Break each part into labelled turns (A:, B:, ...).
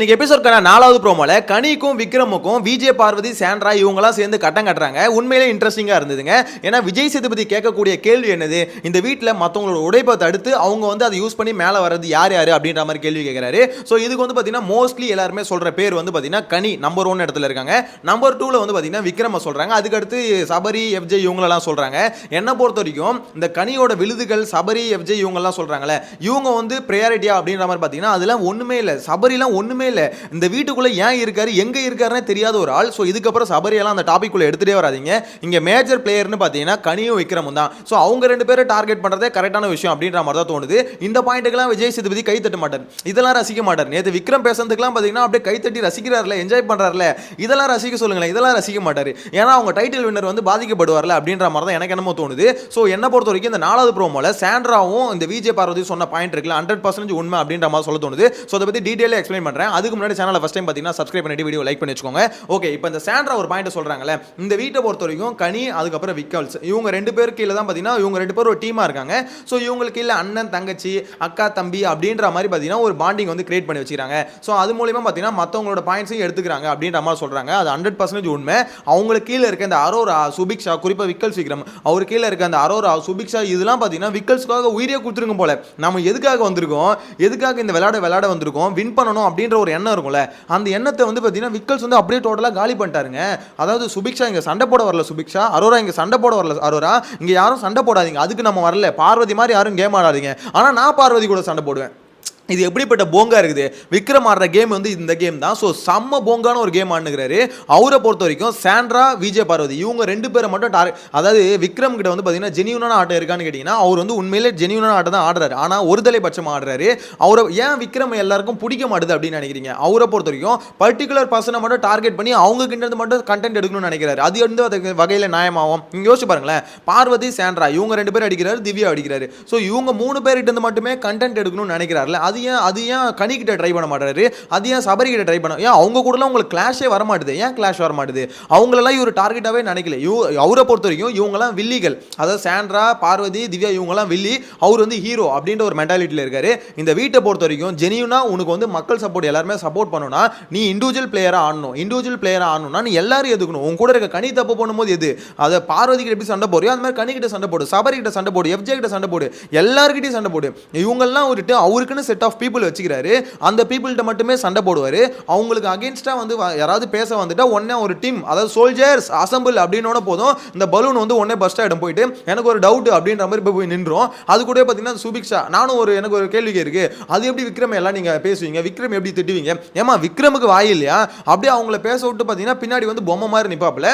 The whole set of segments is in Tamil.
A: இன்னைக்கு எபிசோட்கான 4வது ப்ரோமோல கனிக்கும் விக்ரமுக்கும் விஜய் பார்வதி சாண்ட்ரா இவங்கலாம் சேர்ந்து கட்டம் கட்டுறாங்க. உண்மையிலே இன்ட்ரெஸ்டிங்கா இருந்ததுங்க. ஏன்னா விஜய் சேதுபதி கேட்கக்கூடிய கேள்வி என்னது, இந்த வீட்டில் மற்றவங்களோட உடைப்பை தடுத்து அவங்க வந்து அதை யூஸ் பண்ணி மேலே வர்றது யார் யார் அப்படின்ற மாதிரி கேள்வி கேட்குறாரு. ஸோ இதுக்கு வந்து பார்த்தீங்கன்னா மோஸ்ட்லி எல்லாருமே சொல்கிற பேர் வந்து பார்த்தீங்கன்னா கனி நம்பர் 1 இடத்துல இருக்காங்க. நம்பர் 2ல வந்து பார்த்தீங்கன்னா விக்ரம சொல்கிறாங்க. அதுக்கடுத்து சபரி எஃப்ஜே இவங்களெல்லாம் சொல்கிறாங்க. என்னை பொறுத்த வரைக்கும் இந்த கனியோட விழுதுகள் சபரி எஃப்ஜே இவங்கெல்லாம் சொல்கிறாங்களே, இவங்க வந்து ப்ரையாரிட்டியா அப்படின்ற மாதிரி பார்த்தீங்கன்னா அதெல்லாம் ஒன்றுமே இல்லை. சபரிலாம் ஒன்றுமே இல்லை. இந்த வீட்டுக்குள்ள ஏன் இருக்காரு எங்க இருக்காருன்னு தெரியாத ஒரு ஆள். ஸோ இதுக்கப்புறம் சபரியெல்லாம் அந்த டாபிக் குள்ள எடுத்துட்டே வராதீங்க. இங்க மேஜர் பிளேயர்னு பார்த்தீங்கன்னா கனியும் விக்ரமும் தான். ஸோ அவங்க 2 பேரை டார்கெட் பண்றதே கரெக்டான விஷயம் அப்படின்ற மாதிரி தான் தோணுது. இந்த பாயிண்ட்டுக்கெல்லாம் விஜய் சேதுபதி கை தட்ட மாட்டார், இதெல்லாம் ரசிக்க மாட்டார். நேற்று விக்ரம் பேசுறதுக்குலாம் பார்த்தீங்கன்னா அப்படியே கை தட்டி ரசிக்கிறார்ல, என்ஜாய் பண்றாருல, இதெல்லாம் ரசிக்க சொல்லுங்களேன். இதெல்லாம் ரசிக்க மாட்டார். ஏன்னா அவங்க டைட்டில் வின்னர் வந்து பாதிக்கப்படுவார்ல அப்படின்ற மாதிரி தான் எனக்கு என்னமோ தோணுது. ஸோ என்ன பொறுத்த வரைக்கும் இந்த 4வது ப்ரோமோல சாண்ட்ராவும் இந்த விஜய் பார்வதி சொன்ன பாயிண்ட் இருக்குல்ல 100% உண்மை அப்படின்ற மாதிரி சொல்ல தோணுது. ஸோ அதை பத்தி டீடைலா எக்ஸ்பிளைன் பண்றேன். அதுக்கு முன்னாடி சேனலை ஃபர்ஸ்ட் டைம் பார்த்தீங்கன்னா சப்ஸ்கிரைப் பண்ணிட்டு வீடியோ லைக் பண்ணி வச்சுக்கோங்க. ஓகே, இப்போ இந்த சாண்ட்ரா ஒரு பாயிண்ட் சொல்றாங்கல்ல, இந்த வீட்டை பொறுத்த வரைக்கும் கனி அதுக்கப்புறம் விக்கல்ஸ் இவங்க 2 பேர் கீழே தான் பார்த்தீங்கன்னா இவங்க 2 பேர் ஒரு டீமா இருக்காங்க. ஸோ இவங்களுக்கு கீழே அண்ணன் தங்கச்சி அக்கா தம்பி அப்படின்ற மாதிரி பார்த்தீங்கன்னா ஒரு பாண்டிங் வந்து கிரியேட் பண்ணி வச்சுக்கிறாங்க. ஸோ அது மூலியமா பார்த்தீங்கன்னா மற்றவங்களோட பாயிண்ட்ஸையும் எடுத்துக்கிறாங்க அப்படின்ற மாதிரி சொல்றாங்க. அது 100% உண்மை. அவங்களுக்கு கீழே இருக்க இந்த அரோரா சுபிக்ஷா, குறிப்பாக விக்கல்ஸ் விக்ரம் அவர் கீழே இருக்க அந்த அரோரா சுபிக்ஷா இதெல்லாம் பார்த்தீங்கன்னா விக்கல்ஸ்க்காக உயிரியே கொடுத்துருங்க போல. நம்ம எதுக்காக வந்திருக்கோம், எதுக்காக இந்த விளையாட வந்திருக்கோம், வின் பண்ணணும் அப்படின்ற ஒரு எண்ணம் இருக்கும்ல, அந்த எண்ணத்தை வந்து பார்த்தீங்கன்னா விக்கல்ஸ் வந்து அப்படியே டோட்டலாக காலி பண்ணிட்டாருங்க. அதாவது சுபிக்ஷா இங்கே சண்டை போட வரல, சுபிக்ஷா அரோரா இங்கே சண்டை போட வரல, அரோரா இங்கே யாரும் சண்டை போடாதீங்க, அதுக்கு நம்ம வரல, பார்வதி மாதிரி யாரும் கேம் ஆடாதீங்க, ஆனால் நான் பார்வதி கூட சண்டை போடுவேன். இது எப்படிப்பட்ட போங்கா இருக்குது. விக்ரம் ஆடுற கேம் வந்து இந்த கேம் தான். ஸோ செம்ம போங்கான ஒரு கேம் ஆடுனுங்கிறாரு. அவரை பொறுத்த வரைக்கும் சாண்ட்ரா விஜய் பார்வதி இவங்க 2 பேரை மட்டும் அதாவது விக்ரம் கிட்ட வந்து பார்த்தீங்கன்னா ஜெனியூனான ஆட்டம் இருக்கான்னு கேட்டிங்கன்னா அவர் வந்து உண்மையிலே ஜெனியூனான ஆட்டம் தான் ஆடுறாரு. ஆனால் ஒரு தலைபட்சமாக ஆடுறாரு. அவரை ஏன் விக்ரம் எல்லாருக்கும் பிடிக்க மாட்டுது அப்படின்னு நினைக்கிறீங்க? அவரை பொறுத்த வரைக்கும் பர்டிகுலர் பர்சனை மட்டும் டார்கெட் பண்ணி அவங்க கிட்ட இருந்து மட்டும் கண்டென்ட் எடுக்கணும்னு நினைக்கிறாரு. அது வந்து அதுக்கு வகையில் நியாயமாகும். நீங்கள் யோசிச்சு பாருங்களேன், பார்வதி சாண்ட்ரா இவங்க 2 பேர் அடிக்கிறாரு, திவ்யா அடிக்கிறாரு. ஸோ இவங்க 3 பேர்கிட்ட இருந்து மட்டுமே கண்டென்ட் எடுக்கணும்னு நினைக்கிறாருல, அது ஏன் கனிக்கிட்ட ட்ரை பண்ண மாட்டாரு, அது ஏன் சபரி கிட்ட ட்ரை பண்ண, ஏன் அவங்க கூடலாம் உங்களுக்கு கிளாஷே வர மாட்டுது, ஏன் கிளாஷ் வர மாட்டுது? அவங்களெல்லாம் இவர் டார்கெட்டாவே நினைக்கல. அவரை பொறுத்த வரைக்கும் இவங்கெல்லாம் வில்லிகள், அதாவது சாண்ட்ரா பார்வதி திவ்யா இவங்கெல்லாம் வில்லி, அவர் வந்து ஹீரோ அப்படின்ற ஒரு மென்டாலிட்டியில் இருக்காரு. இந்த வீட்டை பொறுத்த வரைக்கும் ஜெனியூனா உனக்கு வந்து மக்கள் சப்போர்ட் எல்லாருமே சப்போர்ட் பண்ணணும்னா நீ இண்டிவிஜுவல் பிளேயரா ஆடணும். நீ எல்லாரும் எதுக்கணும். உங்க கூட இருக்க கனி தப்பு பண்ணும்போது எது, அதை பார்வதி கிட்ட எப்படி சண்டை போறியோ அந்த மாதிரி கனி கிட்ட சண்டை போடு, சபரி கிட்ட சண்டை போடு, எஃப்ஜே கிட்ட சண்டை போடு, எல்லார்கிட்டையும் சண்டை போடு. இவங்கெல்லாம் விட்டு அவருக்குன்னு செட் ஆஃப் பீப்புள் வச்சுக்கிறாரு. அந்த பீப்புள்கிட்ட மட்டுமே சண்டை போடுவாரு. அவங்களுக்கு அகைன்ஸ்டா வந்து யாராவது பேச வந்துட்டா உடனே ஒரு டீம், அதாவது சோல்ஜர்ஸ் அசம்பிள் அப்படின்னோட போதும் இந்த பலூன் வந்து உடனே பஸ்ட் ஆகிடும். போயிட்டு எனக்கு ஒரு டவுட் அப்படின்ற மாதிரி போய் நின்றோம். அது கூட பார்த்தீங்கன்னா சுபிக்ஷா எனக்கு ஒரு கேள்வி இருக்கு, அது எப்படி விக்ரம் எல்லாம் நீங்க பேசுவீங்க, விக்ரம் எப்படி திட்டுவீங்க? ஏமா விக்ரமுக்கு வாய் இல்லையா? அப்படியே அவங்கள பேச விட்டு பார்த்தீங்கன்னா பின்னாடி வந்து பொம்மை மாதிரி நிப்பாப்புல.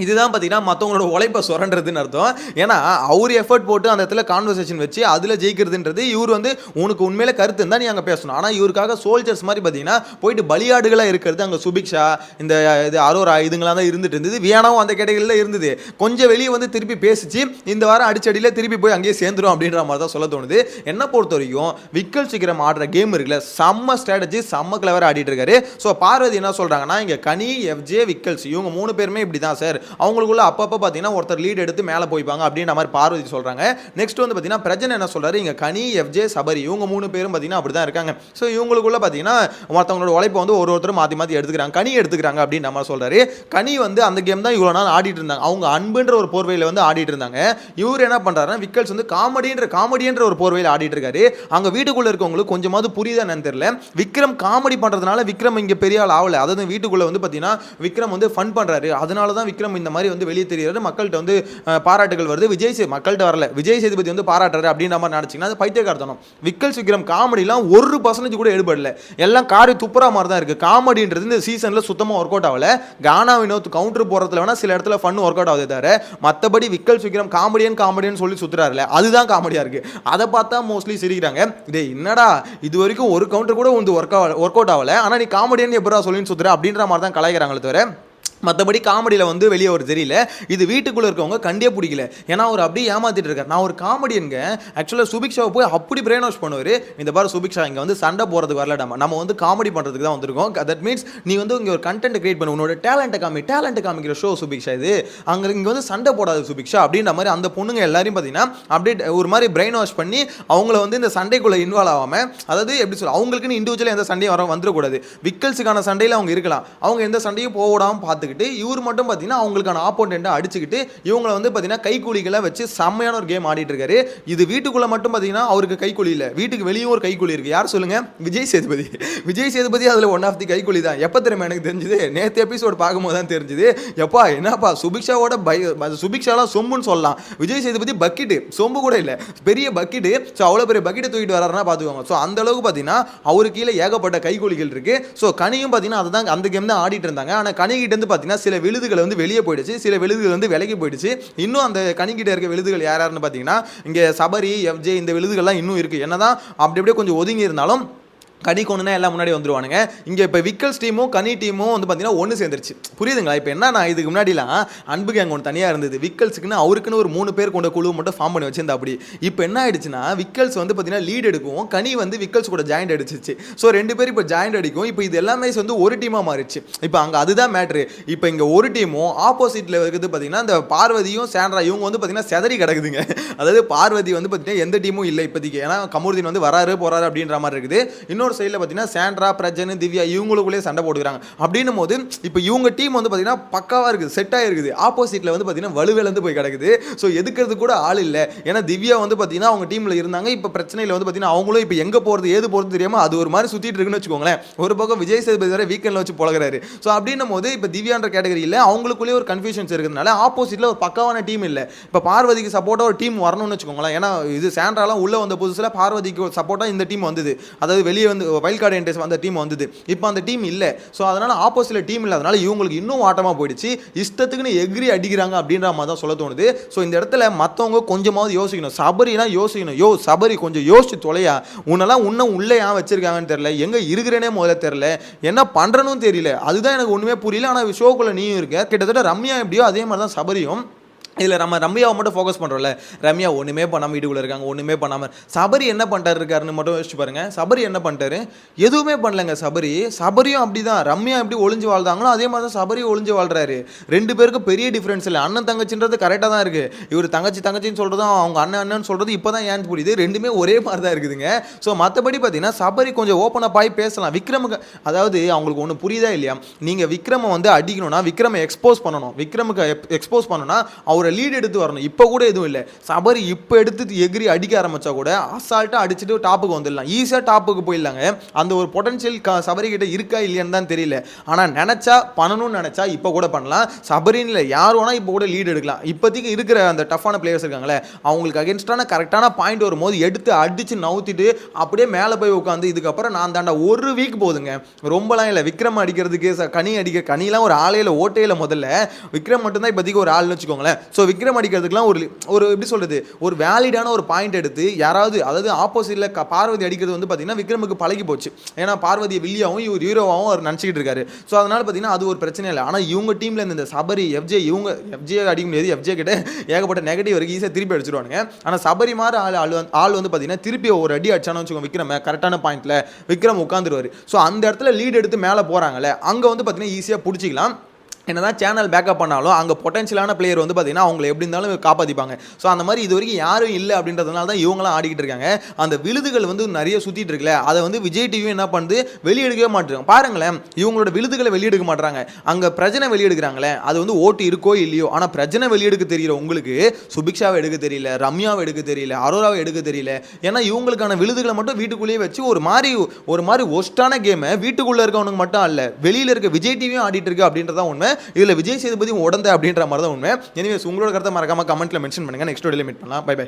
A: இதுதான் பார்த்தீங்கன்னா மற்றவங்களோட உழைப்பை சுரண்டுறதுன்னு அர்த்தம். ஏன்னா அவர் எஃபர்ட் போட்டு அந்த இடத்துல கான்வர்சேஷன் வச்சு அதில் ஜெயிக்கிறதுன்றது இவர் வந்து உனக்கு உண்மையில கருத்து இருந்தால் நீ அங்கே பேசணும். ஆனால் இவருக்காக சோல்ஜர்ஸ் மாதிரி பார்த்தீங்கன்னா போயிட்டு பலியாடுகளாக இருக்கிறது அங்கே சுபிக்ஷா இந்த இது அரோரா இதுங்களாம் தான் இருந்துட்டு இருந்தது. வியானாவும் அந்த கேட்டகரியில் இருந்தது. கொஞ்சம் வெளியே வந்து திருப்பி பேசிச்சு இந்த வாரம் அடிச்சடியில் திருப்பி போய் அங்கேயே சேர்ந்துடும் அப்படின்ற மாதிரி தான் சொல்ல தோணுது. என்ன பொறுத்த வரைக்கும் விக்கல் சீக்கிரம் ஆடுற கேம் இருக்குல்ல, செம்ம ஸ்ட்ராட்டஜி, செம்ம கிளவராக ஆடிட்டு இருக்காரு. ஸோ பார்வதி என்ன சொல்கிறாங்கன்னா, இங்கே கனி எஃப்ஜே விக்கல்ஸ் இவங்க 3 பேருமே இப்படி தான் சார், அவங்களுக்குள்ள அப்பப்போ பார்த்தீங்கன்னா ஒருத்தர் லீட் எடுத்து மேலே போய்ப்பாங்க அப்படின்ற மாதிரி பார்வதி சொல்கிறாங்க. நெக்ஸ்ட் வந்து பார்த்தீங்கன்னா பிரஜன் என்ன சொல்கிறாரு, இங்கே கனி எஃப்ஜே சபரி இவங்க 3 பேரும் பார்த்தீங்கன்னா அப்படி தான் இருக்காங்க. ஸோ இவங்களுக்குள்ள பார்த்தீங்கன்னா மற்றவங்களோட உழைப்பை வந்து ஒருத்தர் மாற்றி எடுத்துக்கிறாங்க, கனி எடுத்துக்கிறாங்க அப்படின்னு நம்ம சொல்கிறாரு. கனி வந்து அந்த கேம் தான் இவ்வளோ நாள் ஆடிட்டு இருந்தாங்க, அவங்க அன்புன்ற ஒரு போர்வையில் வந்து ஆடிட்டு இருந்தாங்க. இவர் என்ன பண்ணுறாருன்னா விக்கல்ஸ் வந்து காமெடின்ற ஒரு போர்வையில் ஆடிட்டு இருக்காரு. அங்கே வீட்டுக்குள்ளே இருக்கவங்களுக்கு கொஞ்சமாவது புரியுதான்னு தெரியல. விக்ரம் காமெடி பண்ணுறதுனால விக்ரம் இங்கே பெரிய ஆள் ஆகலை. அதாவது வீட்டுக்குள்ளே வந்து பார்த்தீங்கன்னா விக்ரம் வந்து ஃபன் பண்ணுறாரு. அதனால தான் விக்ரம் இந்த மாதிரி வந்து வெளியே தெரியாது, மக்கள்கிட்ட வந்து பாராட்டுகள் வருது. மக்கள்கிட்ட வரல, விஜய் சேதுபதி வந்து பாராட்டுறாரு அப்படின்ற மாதிரி நினைச்சிங்கன்னா அது பைத்தியக்காரத்தனம். விக்கல் விக்ரம் காமெடிலாம் 1% கூட எடுபடல, எல்லாம் காரி துப்புரா மாதிரி தான் இருக்கு. காமெடின்றது இந்த சீசன்ல சுத்தமாக ஒர்க் அவுட் ஆகல. கானா வினோத் கவுண்டர் போறதுல வேணா சில இடத்துல ஃபன் ஒர்க் அவுட் ஆகுது தவிர மற்றபடி விக்கல் விக்ரம் காமெடியன் சொல்லி சுத்துறாருல அதுதான் காமெடியா இருக்கு. அதை பார்த்தா மோஸ்ட்லி சிரிக்கிறாங்க. இதே என்னடா இது வரைக்கும் ஒரு கவுண்டர் கூட வந்து ஒர்க் அவுட் ஆகல, ஆனா நீ காமெடியன் எப்படா சொல்லி சுத்துற அப்படின்ற மாதிரி தான் கலாய்க்கிறாங்களே தவிர மற்றபடி காமெடியில் வந்து வெளியே ஒரு தெரியல. இது வீட்டுக்குள்ளே இருக்கவங்க கண்டே பிடிக்கல. ஏன்னா அவர் அப்படியே ஏமாத்திட்டு இருக்காரு. நான் ஒரு காமெடியனுங்க. ஆக்சுவலாக சுபிக்ஷாவை போய் அப்படி பிரெயின் வாஷ் பண்ணுவார். இந்த பாரு சுபிக்ஷா, இங்கே வந்து சண்டை போகிறதுக்கு வரலடாமா, நம்ம வந்து காமெடி பண்ணுறதுக்கு தான் வந்திருக்கோம். தட் மீன்ஸ் நீ வந்து இங்கே ஒரு கண்டென்ட் கிரியேட் பண்ணு, உன்னோட டேலண்ட்டை காமிக்கிற ஷோ சுபிக்ஷா இது. இங்கே வந்து சண்டை போடாது சுபிக்ஷா அப்படின்ற மாதிரி அந்த பொண்ணுங்க எல்லாரையும் பார்த்தீங்கன்னா அப்படியே ஒரு மாதிரி பிரெயின் வாஷ் பண்ணி அவங்கள வந்து இந்த சண்டைக்குள்ளே இன்வால்வ் ஆகாமல், அதாவது எப்படி சொல்ல, அவங்களுக்குன்னு இண்டிவிஜுவலாக எந்த சண்டையும் வந்துடக்கூடாது. விக்கல்ஸுக்கான சண்டையில் அவங்க இருக்கலாம், அவங்க எந்த சண்டையும் போடாமல் பார்த்துக்கிட்டு இவர் மட்டும் பார்த்தீங்கன்னா அவங்களுக்கான ஆப்போனண்ட்டை அடிச்சுக்கிட்டு இவங்களை வந்து பார்த்தீங்கன்னா கைக்கூலிகளை வச்சு செம்மையான ஒரு கேம் ஆடிட்டு இருக்காரு. இது வீட்டுக்குள்ள மட்டும் பார்த்தீங்கன்னா அவருக்கு கைக்கூலி இல்லை, வீட்டுக்கு வெளியும் ஒரு கைக்கூலி இருக்கு. யார் சொல்லுங்க? விஜய் சேதுபதி. விஜய் சேதுபதி அதில் ஒன் ஆஃப் தி கைக்கூலி தான். எப்போ தெரியுமா எனக்கு தெரிஞ்சுது? நேற்று எபிசோட் பார்க்கும்போது தான் தெரிஞ்சுது. எப்பா என்னப்பா சுபிக்ஷாவோட சுபிக்ஷாலாம் சொம்புன்னு சொல்லலாம், விஜய் சேதுபதி பக்கெட்டு, சொம்பு கூட இல்லை, பெரிய பக்கெட்டு. ஸோ அவ்வளோ பெரிய பக்கெட்டை தூக்கிட்டு வராருன்னா பார்த்துக்கோங்க. ஸோ அந்த அளவுக்கு பார்த்தீங்கன்னா அவருக்கு கீழே ஏகப்பட்ட கைக்கூலிகள் இருக்கு. ஸோ கனியும் பார்த்தீங்கன்னா அதை தான் அந்த கேம் தான் ஆடிட்டு இருந்தாங்க. ஆனால் கனிகிட்ட இருந்து சில விழுதுகள் வந்து வெளியே போயிடுச்சு, சில விழுதுகள் வந்து விலகி போயிடுச்சு. இன்னும் அந்த கணிக்கிட்ட இருக்க விழுதுகள் யாருன்னு பார்த்தீங்கன்னா இங்கே சபரி, எஃப்ஜே, இந்த விழுதுகள்லாம் இன்னும் இருக்குது. என்னதான் அப்படி அப்படியே கொஞ்சம் ஒதுங்கி இருந்தாலும் கனி கொண்டுனா எல்லாம் முன்னாடி வந்துருவானுங்க. இங்கே இப்போ விக்கல்ஸ் டீமும் கனி டீமும் வந்து பார்த்தீங்கன்னா ஒன்று சேர்ந்துருச்சு. புரியுதுங்களா? இப்போ என்ன, நான் இதுக்கு முன்னாடிலாம் அன்பு கேங் ஒன்று தனியாக இருந்தது, விக்கல்ஸுக்குன்னு அவருக்குன்னு ஒரு 3 பேர் கொண்ட குழு மட்டும் ஃபார்ம் பண்ணி வச்சிருந்தா. அப்படி இப்போ என்ன ஆயிடுச்சுன்னா விக்கல்ஸ் வந்து பார்த்தீங்கன்னா லீட் எடுக்கும், கனி வந்து விக்கல்ஸ் கூட ஜாயிண்ட் அடிச்சிச்சு. ஸோ 2 பேர் இப்போ ஜாயிண்ட் அடிக்கும். இப்போ இது எல்லாமே வந்து ஒரு டீமாக மாறிடுச்சு. இப்போ அங்கே அதுதான் மேட்ரு. இப்போ இங்கே ஒரு டீமும் ஆப்போசிட்டில் இருக்குது பார்த்தீங்கன்னா இந்த பார்வதியும் சாண்ட்ரா, இவங்க வந்து பார்த்தீங்கன்னா செதறி கிடக்குதுங்க. அதாவது பார்வதி வந்து பார்த்தீங்கன்னா எந்த டீமும் இல்லை இப்போதைக்கு, ஏன்னா கமருதீன் வந்து வராரு போறாரு அப்படின்ற மாதிரி இருக்குது. இன்னொரு சைடில் பார்த்தீங்கன்னா சாண்ட்ரா, பிரஜன், திவ்யா இவங்களுக்குள்ளே சண்டை போட்டுக்கிறாங்க. அப்படின்னும் போது இப்போ இவங்க டீம் வந்து பார்த்தீங்கன்னா பக்காவாக இருக்குது, செட் ஆகிருக்குது. ஆப்போசிட்டில் வந்து பார்த்தீங்கன்னா வலுவிழந்து போய் கிடக்குது. ஸோ எதுக்கிறது கூட ஆள் இல்லை. ஏன்னா திவ்யா வந்து பார்த்தீங்கன்னா அவங்க டீமில் இருந்தாங்க. இப்போ பிரச்சனையில் வந்து பார்த்தீங்கன்னா அவங்களும் இப்போ எங்கே போகிறது ஏது போகிறது தெரியாமல் அது ஒரு மாதிரி சுற்றிட்டு இருக்குன்னு வச்சுக்கோங்களேன். ஒரு பக்கம் விஜய் சேதுபதி வரை வீக்கெண்டில் வச்சு பழகிறாரு. ஸோ அப்படின்னும் போது இப்போ திவ்யான்ற கேட்டகரியில் அவங்களுக்குள்ளே ஒரு கன்ஃபியூஷன்ஸ் இருக்கிறதுனால ஆப்போசிட்டில் ஒரு பக்காவான டீம் இல்லை. இப்போ பார்வதிக்கு சப்போர்ட்டாக ஒரு டீம் வரணும்னு வச்சுக்கோங்களேன். ஏன்னா இது சாண்ட்ராலாம் உள்ளே வந்த புதுசில் பார்வதிக்கு சப்போர்ட்டாக இந்த டீம் வந்தது, அதாவது வெளியே வந்து வைல்ட் கார்டு என்ட்ரன்ஸ் அந்த டீம் வந்தது. இப்போ அந்த டீம் இல்லை. ஸோ அதனால் ஆப்போசிட்டில் டீம் இல்லாதனால இவங்களுக்கு இன்னும் ஆட்டமாக போயிடுச்சு. இஷ்டத்துக்குன்னு எகிரி அடிக்கிறாங்க அப்படின்ற மாதிரி தான் சொல்ல தோணுது. ஸோ இந்த இடத்துல மற்றவங்க கொஞ்சமாவது யோசிக்கணும். சபரிலாம் யோசிக்கணும். சபரி கொஞ்சம் யோசிச்சு தொலையா, உன்னெல்லாம் இன்னும் உள்ளே ஏன் வச்சிருக்காங்கன்னு தெரியல, எங்கே இருக்கிறேனே முதல்ல தெரியல, என்ன பண்ணுறனும் தெரியல. அதுதான் எனக்கு ஒன்றுமே புரியல. ஆனால் ஷோக்குள்ளே நீயும் இருக்க, கிட்டத்தட்ட ரம்யா எப்படியோ அதே மாதிரி தான் சபரியும். இதில் நம்ம ரம்யாவை மட்டும் ஃபோக்கஸ் பண்ணுறோம்ல, ரம்யா ஒன்றுமே பண்ணாமல் வீட்டுக்குள்ளே இருக்காங்க, ஒன்றுமே பண்ணாமல். சபரி என்ன பண்ணிட்டாரு இருக்காருன்னு மட்டும் யோசிச்சு பாருங்க. சபரி என்ன பண்ணிட்டாரு? எதுவுமே பண்ணலங்க. சபரியும் அப்படி தான். ரம்யா எப்படி ஒளிஞ்சு வாழ்ந்தாங்களோ அதே மாதிரி தான் சபரியும் ஒளிஞ்சு வாழ்றாரு. 2 பேருக்கும் பெரிய டிஃப்ரென்ஸ் இல்லை. அண்ணன் தங்கச்சின்றது கரெக்டாக தான் இருக்குது. இவர் தங்கச்சின்னு சொல்கிறதும் அவங்க அண்ணன் சொல்கிறது இப்போ தான் ஏன்னு புரியுது. ரெண்டுமே ஒரே மாதிரி தான் இருக்குதுங்க. ஸோ மற்றபடி பார்த்தீங்கன்னா சபரி கொஞ்சம் ஓப்பனாக பாய் பேசலாம். விக்ரமுக்கு, அதாவது அவங்களுக்கு ஒன்று புரியுதா இல்லையா, நீங்கள் விக்ரமை வந்து அடிக்கணும்னா விக்ரமை எக்ஸ்போஸ் பண்ணணும். விக்ரமுக்கு எக்ஸ்போஸ் பண்ணணும்னா அவரை லீட் எடுத்து வரணும். இப்போ கூட எதுவும் இல்லை. சபரி இப்போ எடுத்து எகிரி அடிக்க ஆரம்பிச்சா கூட அசால்ட்டாக அடிச்சுட்டு டாப்புக்கு வந்துடலாம், ஈஸியாக டாப்புக்கு போயிடலாங்க. அந்த ஒரு பொட்டன்ஷியல் சபரி கிட்ட இருக்கா இல்லையான்னு தான் தெரியல. ஆனால் நினச்சா பண்ணணும்னு நினச்சா இப்போ கூட பண்ணலாம். சபரின்னு இல்லை, யார் வேணா இப்போ கூட லீட் எடுக்கலாம். இப்போதைக்கு இருக்கிற அந்த டஃப்பான பிளேயர்ஸ் இருக்காங்களே, அவங்களுக்கு அகேன்ஸ்டான கரெக்டான பாயிண்ட் வரும்போது எடுத்து அடித்து நவுத்திட்டு அப்படியே மேலே போய் உட்காந்து இதுக்கப்புறம் நான் தாண்டா 1 வீக் போதுங்க, ரொம்பலாம் இல்லை. விக்ரம் அடிக்கிறதுக்கு கனிலாம் ஒரு ஆலையில் ஓட்டையில் முதல்ல விக்ரம் மட்டும்தான் இப்போதைக்கு ஒரு ஆள்னு வச்சுக்கோங்களேன். ஸோ விக்ரம் அடிக்கிறதுக்குலாம் ஒரு எப்படி சொல்கிறது, ஒரு வேலிடான ஒரு பாயிண்ட் எடுத்து யாராவது, அதாவது ஆப்போசிட்டில் பார்வதி அடிக்கிறது வந்து பார்த்தீங்கன்னா விக்ரமுக்கு பழகி போச்சு. ஏன்னா பார்வதியை வில்லியாகவும் இவர் ஹீரோவாகவும் அவர் நினச்சிக்கிட்டு இருக்காரு. ஸோ அதனால் பார்த்தீங்கன்னா அது ஒரு பிரச்சனை இல்லை. ஆனால் இவங்க டீமில் இந்த சபரி, எஃப்ஜே, எஃப்ஜே அடிக்க முடியாது. எஃப்ஜே கிட்ட ஏகப்பட்ட நெகட்டிவ் வரைக்கும் ஈஸியாக திருப்பி அடிச்சிருவானுங்க. ஆனால் சபரி மாதிரி ஆள் வந்து பார்த்தீங்கன்னா திருப்பி ஒரு அடி அடிச்சானு வச்சுக்கோங்க விக்ரம், கரெக்டான பாயிண்ட்டில் விக்ரம் உட்காந்துருவார். ஸோ அந்த இடத்துல லீட் எடுத்து மேலே போகிறாங்களே, அங்கே வந்து பார்த்தீங்கன்னா ஈஸியாக பிடிச்சிக்கலாம். என்னதான் சேனல் பேக்கப் பண்ணாலும் அங்கே பொட்டன்ஷியலான பிளேயர் வந்து பார்த்தீங்கன்னா அவங்களை எப்படி இருந்தாலும் காப்பாற்றிப்பாங்க. ஸோ அந்த மாதிரி இது வரைக்கும் யாரும் இல்லை அப்படின்றதுனால தான் இவங்களாம் ஆடிக்கிட்டு இருக்காங்க. அந்த விழுதுகள் வந்து நிறைய சுற்றிட்டு இருக்குல்ல, அதை வந்து விஜய் டிவியும் என்ன பண்ணுது, வெளியெடுக்கவே மாட்டாங்க. பாருங்களேன், இவங்களோட விழுதுகளை வெளியெடுக்க மாட்டாங்க. அங்கே பிரச்சனை வெளியெடுக்கிறாங்களே, அது வந்து ஓட்டு இருக்கோ இல்லையோ, ஆனால் பிரச்சனை வெளியெடுக்க தெரியல உங்களுக்கு. சுபிக்ஷாவை எடுக்க தெரியல, ரம்யாவை எடுக்க தெரியல, அரோராவை எடுக்க தெரியல. ஏன்னா இவங்களுக்கான விழுதுகளை மட்டும் வீட்டுக்குள்ளேயே வச்சு ஒரு மாதிரி ஒஸ்டான கேமை வீட்டுக்குள்ளே இருக்கவனுக்கு மட்டும் அல்ல, வெளியில் இருக்க விஜய் டிவியும் ஆடிட்டு இருக்கு அப்படின்றதான் உண்மை. இதில் விஜய் சேதுபதி உடந்த அப்படின்ற மாதிரி தான் உண்மை. எனிவேஸ் உங்களோட கருத்தை மறக்காம கமெண்ட்ல மென்ஷன் பண்ணுங்க. நெக்ஸ்ட் வீடியோல மீட் பண்ணலாம். Bye by.